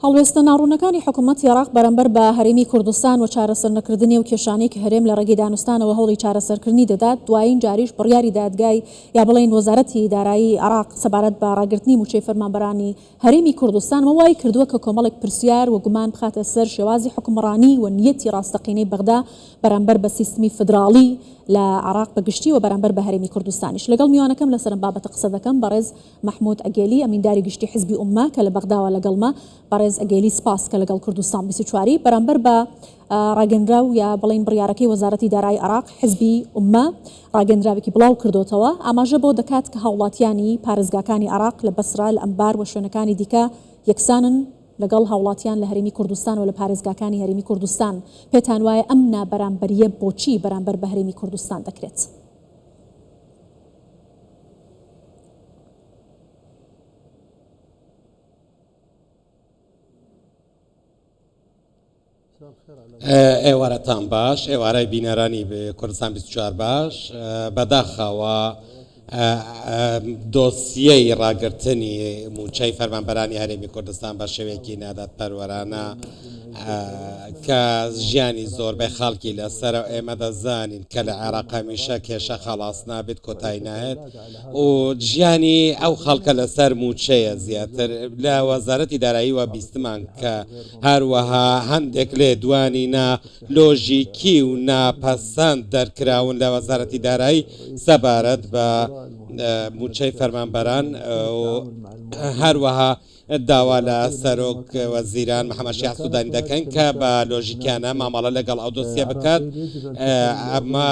هەڵوێستە ناڕوونەکانی حکوومەت عێراق بەرامبەر بە هەرێمی کوردستان و چارەسەر نەکردنی و کێشانەی کە هەرێم لە ڕێگەی دانوستانەوە هەوڵی چارەسەرکردنی دەدات، دوایین جاریش بڕیاری دادگای یا بڵێن وەزارەتی دارایی عێراق سەبارەت بە ڕاگررتنی موچەی فەرمانبەرانی هەرێمی کوردستان وای کردووە کە کۆمەڵێک پرسیار و گومان بخاتە سەر شێوازی حکومڕانی و نیەتی ڕاستەقینەی بەغدا بەرامبەر بە سیستمی فدراڵی لە عێراق بەگشتی و بەرامبەر بە هەرێمی کوردستانیش. لەگەڵ میوانەکەم لەسەر بابەتە قسە دەکەم بەڕێز محمود ئەگێلی ئەمینداری گشتی حزبی ئومما کە لە بەغداوە لەگەڵمە. بەڕێز ئەگێلی سپاس کە لەگەڵ کوردستان 24 بەرامبەر بە ڕاگەندراو یا بڵین بڕیارەکەی وەزارەتی دارایی عێراق حزبی ئومما ڕاگەندراوێکی بڵاو کردوتەوە، ئاماژە بۆ دەکات کە هاوڵاتیانی پارێزگاکانی عێراق لە بەسرا لە ئەمبار و شوێنەکانی دیکە یەکسانن لەگەڵ هاوڵاتیان لە هەرێمی کوردستان و لە پارێزگاکانی هەرێمی کوردستان. پێتان وایە ئەم نابەرامبەریە بۆچی بەرامبەر بە هەرێمی کوردستان دەکرێت؟ ئێوارەتان باش، ئێوارەی بینەرانی کوردستان 24 باش. بەداخەوە دۆسیەی ڕاگررتنی موچەی فەرمانبەرانی هەرێمی کوردستان بە شێوەیەکی نادات پەروەرانە کە ژیانی زۆربەی خەڵکی لەسەر ئێمە دەزانین کە لە عێراق هەمیشە کێشە خەڵاس نابێت، کۆتایی نایێت و ژیانی ئەو خەڵکە لەسەر موچەیە زیاتر. لە وەزارەتی دارایی و بیستمان کە هەروەها هەندێک لێ دوانینە لۆژیکی و ناپەسەند دەرکراون لە وەزارەتی دارایی سەبارەت بە موچەی فەرمانبەران هەروەها داوا لە سەرۆک وەزیران محەممەد شیع سوودانی دەکەن کە بە لۆژیکیانە مامەڵە لەگەڵ ئەو دۆسیە بکات. ئەمە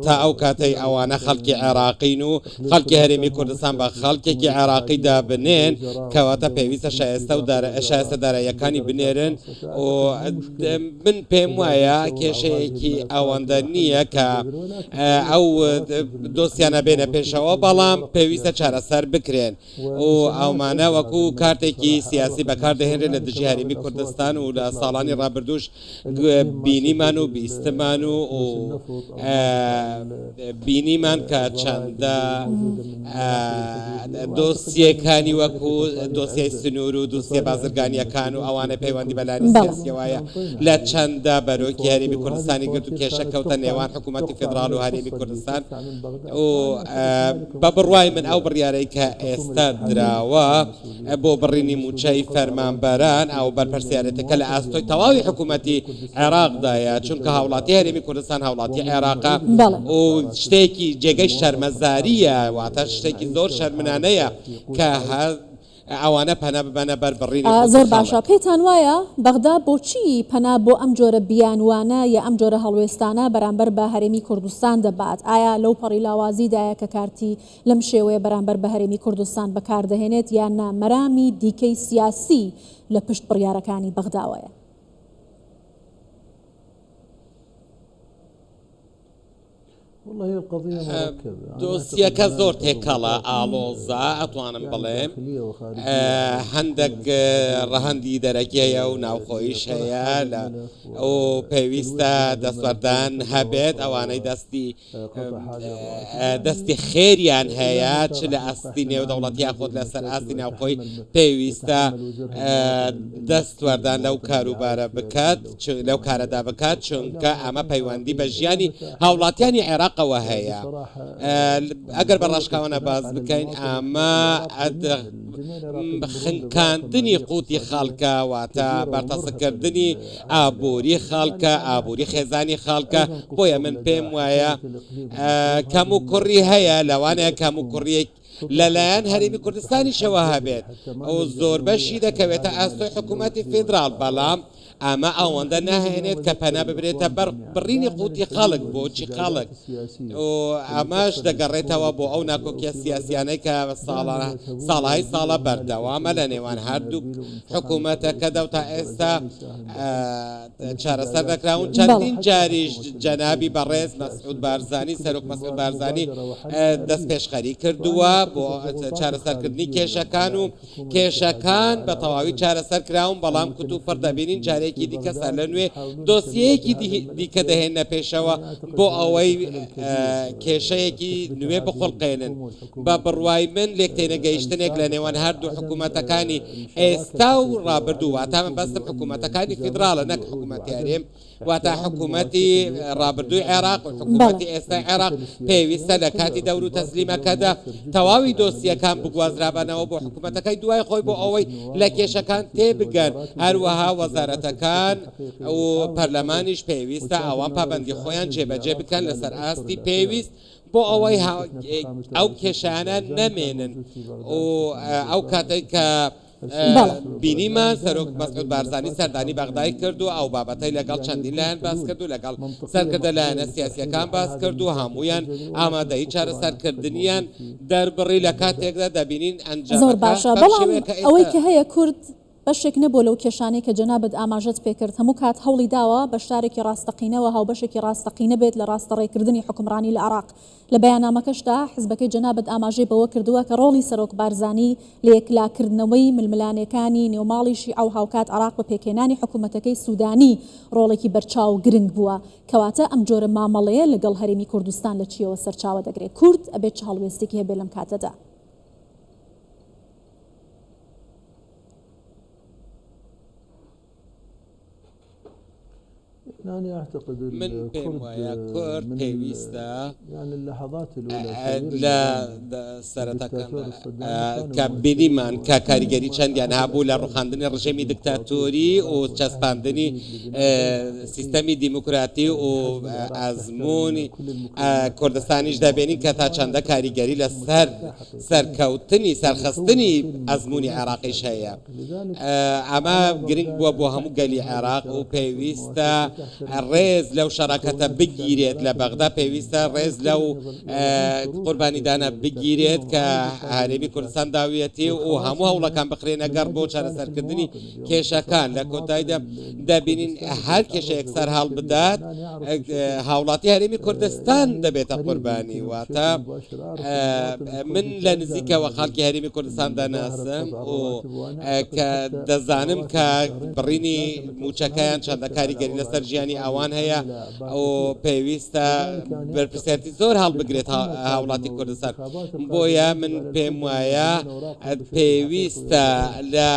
تا ئەو کاتەی ئەوانە خەڵکی عێراقین و خەڵکی هەرێمی کوردستان بە خەڵکێکی عێراقی دابنێن کەواتە پێویستە شایستە داراییەکانی بنێرن و من پێم وایە کێشەیەکی ئەوەندە نییە کە ئەو دۆسیانە بێنە پێشەوە، بەڵام پێویستە چارەسەر بکرێن و ئەومانە وەکو کارتێکی سیاسی بەکاردەهێنرێت لە دژی هەرێمی کوردستان و لە ساڵانی ڕابردوش بینیمان و بیستمان و بینیمان کە چەندە دۆسیەکانی وەکو دۆسیای سنوور و دۆسیە بازرگانیەکان و ئەوانە پەیوەندی بەلانی سیاسیەوەیە لە چەندە بەرۆکی هەرێمی کوردستانی گرت و کێشە کەوتە نێوان حکوومەتی فدراڵ و هەرێمی کوردستان و بە بڕوای من ئەو بڕیارەی کە ئێستا دراوە بۆ بڕینی موچەی فەرمانبەران ئەو بەرپرسیارەتەکە لە ئاستۆی تەواوی حکوومەتی عێراقدایە، چونکە هاوڵاتی هەرێمی کوردستان هاوڵاتی عێراقا و شتێکی جێگەی شەرمەزاریە، واتە شتێکی زۆر شەرمنانەیە کە ئەوانە پەنا ببەنە بەر بڕینی. زۆر باشە. پێتان وایە بەغدا بۆچی پەنا بۆ ئەم جۆرە بیانوانە یا ئەم جۆرە هەڵوێستانە بەرامبەر بە هەرێمی کوردستان دەبات؟ ئایا لەو پەڕی لاوازیدایە کە کارتی لەم شێوەیە بەرامبەر بە هەرێمی کوردستان بەکاردەهێنێت یان نامەرامی دیکەی سیاسی لە پشت بڕیارەکانی بەغداوەیە؟ دۆسیەکە زۆر تێکەڵە ئاڵۆزە، ئەتوانم بڵێم هەندێک ڕەهەندی دەرەکیەیە و ناوخۆیش هەیە و پێویستە دەسوەردان هەبێت ئەوانەی دەستی خێریان هەیە چ لە ئاستی نێودەوڵەتی خۆت لەسەر ئاستی ناوخۆی پێویستە دەستوەردان لەو کاروبارە بکات، لەو کارەدا بکات، چونکە ئەمە پەیوەندی بە ژیانی هاوڵاتیانی عێراق قەوە هەیە. ئەگەر بە ڕاشکاوانە باز بکەین ئەمە خنکاندنی قوتی خەڵکە، واتە بەرتەسەکردنی ئابووری خەڵکە، ئابووری خێزانی خەڵکە. بۆیە من پێم وایە کەم و کوڕی هەیە، لەوانەیە کەم و کوڕیەک لەلایەن هەرێمی کوردستانی شەوە هەبێت ئەو زۆر بەشی دەکەوێتە ئاستۆی حکوومەتی فیدراڵ، بەڵام ئەمە ئەوەندە ناهێنێت کە پەنا ببرێتە بەر بڕینی قوتی خەڵک بۆچی خەڵک و ئەمەش دەگەڕێتەوە بۆ ئەو ناکۆکیە سیاسیانەی کە ساڵهای ساڵە بەردەوامە لە نێوان هەردوو حکوومەتەکە دەوتا ئێستا چارەسەر دەکراون. چەندین جاریش جەنابی بەڕێز مەسعود بارزانی، سەرۆک مەسعود بارزانی دەست پێشخەری کردووە بۆ چارەسەرکردنی کێشەکان و کێشەکان بە تەواوی چارەسەر کراون بەڵام کورد و پڕ دەبینین جارێکی دیکە سەر لە نوێ دۆسیەیەکی دیکە دەهێنە پێشەوە بۆ ئەوەی کێشەیەکی نوێ بخڵقێنن بە بڕوای من لێکتێنەگەیشتنێک لە نێوان هەردوو حکوومەتەکانی ئێستا و ڕابردوو واتە من بەستم حکوومەتەکانی فیدراڵە نەک حکوومەتی هەرێم واتە حکوومەتی ڕابردووی عێراق و حکوومەتی ئێستا عێراق پێویستە لە کاتی دەور و تەسلیمەکەدا تەواوی دۆسیەکان بگوازرابانەوە بۆ حکوومەتەکەی دوای خۆی بۆ ئەوەی لە کێشەکان تێبگەن هەروەها وەزارەتەکان و پەرلەمانیش پێویستە ئەوان پابەندی خۆیان جێبەجێ بکەن لەسەر ئاستی پێویست بۆ ئەوەی ئەو کێشانە نەمێنن و ئەو کاتێک کە بینیمان سەرۆک مەسعود بارزانی سەردانی بەغدای کرد و ئەو بابەتەی لەگەڵ چەندین لایەن باس کرد و لەگەڵ سەرکردە لایەنە سیاسیەکان باس کرد و هەمویان ئامادەی چارەسەرکردنیان دەربڕی لە کاتێکدا دەبینین ئەنجام زۆر باشە بەڵام ئەوەی کە هەیە کورد بەشێک نەبوو لەو کێشانەی کە جەنابەت ئاماژەت پێکرد هەموو کات هەوڵی داوە بە شارێکی ڕاستەقینەوە هاوبەشێکی ڕاستەقینە بێت لە ڕاستەڕێکردنی حکمڕانی لە عێراق لە بەیاننامەکەشدا حزبەکەی جەنابەت ئاماژەی بەوە کردووە کە ڕۆڵی سەرۆک بارزانی لە یەکلاکردنەوەی ململانەکانی نێوماڵیشی ئەو هاوکات عێراق بە پێکێنانی حکوومەتەکەی سوودانی ڕۆڵێکی بەرچاو گرنگ بووە کەواتە ئەم جۆرە مامەڵەیە لەگەڵ هەرێمی کوردستان لە چیەوە سەرچاوە دەگرێت کورد ئەبێت چ هەڵوێستێکی هەبێت لەم کاتەدا من پێم وایە کورد پێویستە لە سەرەتاکان کە بینیمان کە کاریگەری چەندیان هەبوو لە ڕوخاندنی ڕژێمی دکتاتۆری و چەسپاندنی سیستەمی دیموکراتی و ئەزمموی کوردستانیش دەبێنین کە تا چەندە کاریگەری لە سەرکەوتنی سەرخستنی ئەزمموی عێراقیش هەیە ئەمە گرنگ بووە بۆ هەموو گەلی عێراق و پێویستە ڕێز لەو شەراکەتە بگیرێت لە بەغدا پێویستە ڕێز لەو قوربانیدانە بگیرێت کە هەرێمی کوردستان داویەتی و هەموو هەوڵەکان بخرێنە گەڕ بۆ چارەسەرکردنی کێشەکان لە کۆتاییدا دەبینین هەر کێشەیەک سەر هەڵ بدات هاوڵاتی هەرێمی کوردستان دەبێتە قوربانی واتە من لە نزیکەوە خەڵکی هەرێمی کوردستان دەناسم و کە دەزانم کە بڕینی موچەکەیان چەندە کاریگەری لەسەر ژیانی ئەوان هەیە و پێویستە بەرپرسیارەتی زۆر هەڵبگرێت هاوڵاتی کوردستان بۆیە من پێم وایە پێویستە لە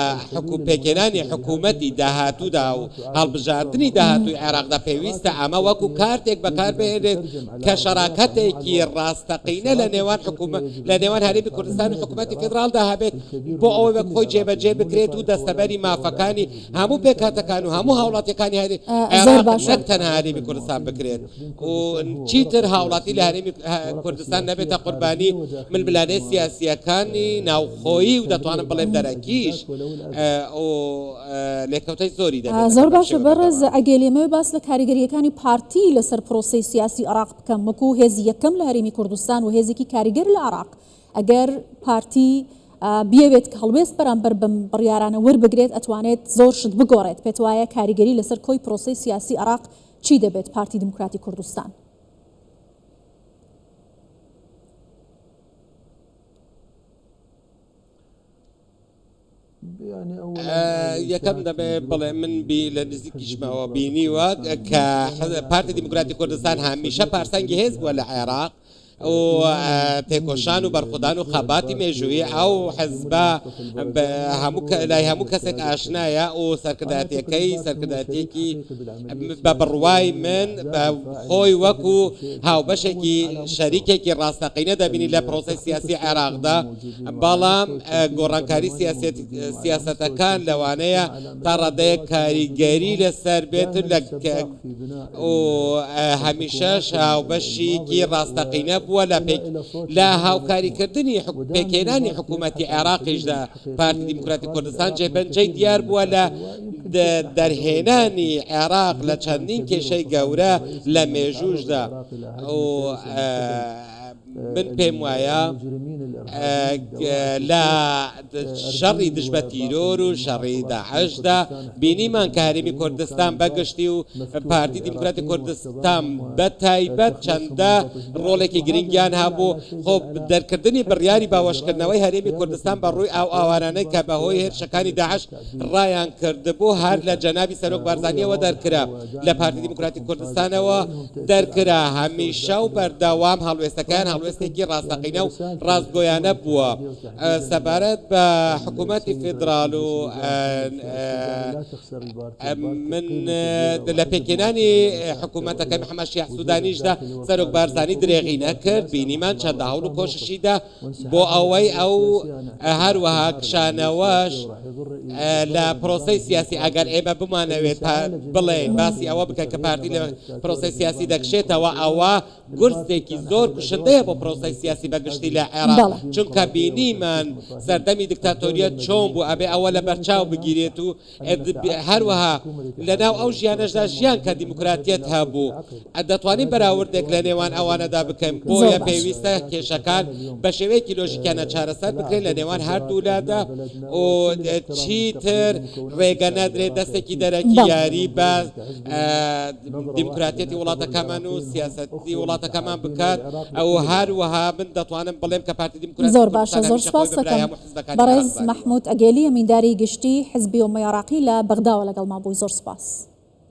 پێکێنانی حکوومەتی داهاتوودا و هەڵبژاردننی داهاتووی عێراقدا پێویستە ئەمە وەکو کارتێک بەکاربهێنێت کە شەراکەتێکی ڕاستەقینە لە نێوان هەرێمی کوردستان و حکوومەتی فیدراڵدا هەبێت بۆ ئەوەی بە خۆی جێبەجێ بکرێت و دەستەبەری مافەکانی هەموو پێکاتەکان و هەموو هاوڵاتیەکانی نەک تەنها هەرێمی کوردستان بکرێت و چیتر هاوڵاتی لە هەرێمی کوردستان نەبێتە قوربانی ململانەی سیاسیەکانی ناوخۆیی و دەتوانم بڵێم دەرەکیش لێکەوتەی زۆری دەبێت زۆر باشە بەڕێز ئەگەلێمەوە باس لە کاریگەریەکانی پارتی لەسەر پرۆسەی سیاسی عێراق بکەم وەکو هێزی یەکەم لە هەرێمی کوردستان و هێزێکی کاریگەر لە عێراق ئەگەر پارتی بیاوێت کە هەڵوێست بەرامبەر بەم بڕیارانە وەربگرێت ئەتوانێت زۆر شت بگۆڕێت پێت وایە کاریگەری لەسەر کۆی پرۆسەی سیاسی عێراق چی دەبێت پارتی دموکراتی کوردستان یەکەم دەبێ بڵێ من لە نزیکیشمەوە بینیوە کە پارتی دیموکراتی کوردستان هەمیشە پارسەنگی هێز بووە لە عێراق و تێکۆشان و بەرخودان و خەباتی مێژووی ئەو حەزبە لای هەموو کەسێک ئاشنایە و سەرکردایەتێکی بە بڕوای من خۆی وەکو هاوبەشێکی شەریکێکی ڕاستەقینە دەبینی لە پرۆسەی سیاسی عێراقدا بەڵام گۆڕانکاری سیاسەتەکان لەوانەیە تا ڕادەیە کاریگەری لەسەر بێت و هەمیشەش هاوبەشێکی ڕاستەقینە بووە لە هاوکاریکردنی پێکێنانی حکوومەتی عێراقیشدا پارتی دیموکراتی کوردستان جێبەجێی دیار بووە لە دەرهێنانی عێراق لە چەندین کێشەی گەورە لە مێژووشدا من پێم وایە لە شەڕی دژبە تیرۆر و شەڕی داعشدا بینیمان کە هەرێمی کوردستان بەگشتی و پارتی دیموکراتی کوردستان بە تایبەت چەندە ڕۆڵێکی گرنگیان هەبوو خۆ دەرکردنی بڕیاری باوەشکردنەوەی هەرێمی کوردستان بە ڕووی ئەو ئاوارانەی کە بەهۆی هێرشەکانی داعش ڕایان کردبوو هەر لە جەنابی سەرۆک بارزانیەوە دەرکرا لە پارتی دیموکراتی کوردستانەوە دەرکرا هەمیشە و بەردەوام هەڵوێستەکان هەڵوێستێکی ڕاستەقینە و ڕاستگۆیانە بووە سەبارەت بە حکوومەتی فێدراڵ و من لە پێکێنانی حکوومەتەکەی محەممەد شیع سوودانیشدا سەرۆک بارزانی درێغی نەکرد بینیمان چەندە هەوڵ و کۆششیدا بۆ ئەوەی ئەو هەروەها کشانەوەش لە پرۆسەی سیاسی ئەگەر ئێمە بمانەوێت بڵێن باسی ئەوە بکەن کە پارتی لە پرۆسەی سیاسی دەکشێتەوە ئەوە گورستێکی زۆر کوشندەیە بۆ پرۆسەی سیاسی بەگشتی لە عێراق چونکە بینیمان سەردەمی دکتاتۆریەت چۆن بوو ئەبێ ئەوە لە بەرچاو بگیرێت و هەروەها لەناو ئەو ژیانەشدا ژیان کە دیموکراتیەت هەبوو دەتوانین بەراوردێک لە نێوان ئەوانەدا بکەین بۆیە پێویستە کێشەکان بە شێوەیەکی لۆژیکیانە چارەسەر بکرێن لە نێوان هەردوولادا و چیتر ڕێگە نەدرێت دەستێکی دەرەکی یاری بە دیموکراتیەتی وڵاتەکەمان و سیاسەتی وڵاتەکەمان بکات ئەو هەروەها من دەتوانم بڵێم کە پارتی دیموکراتی زۆر باشە زۆر سپاس دەکەم بەڕێز محمود ئەگێلی ئەمینداری گشتی حزبی ئومەی عێراقی لە بەغداوە لەگەڵمان بووی زۆر سپاس.